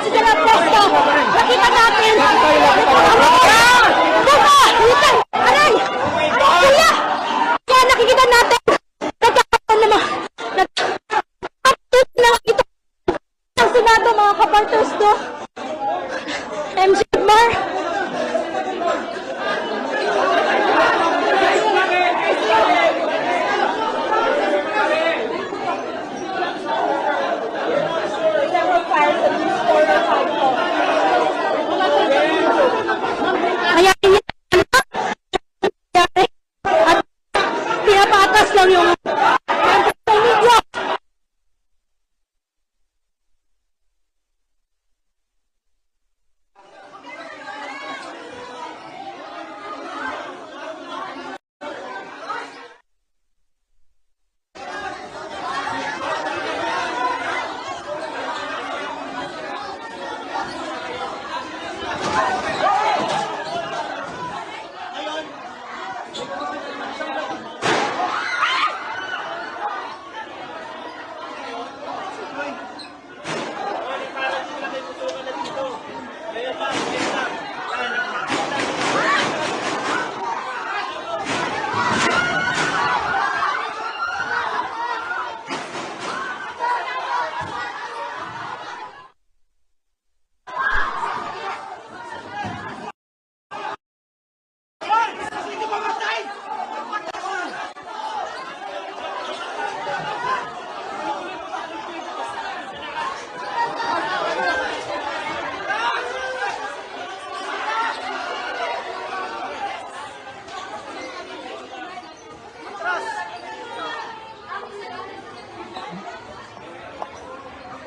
si General Presto. Nakita natin. Buka! Hitan! Aray! Kuya! Kaya nakikita natin. Nagkakaroon naman. Nagkakaroon na ito. Ang Senado, mga kaparters to. MC Mar. Kaya at pinapatas lang yung media.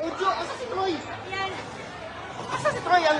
Ojo, asa si Troy? Asa si Troy ang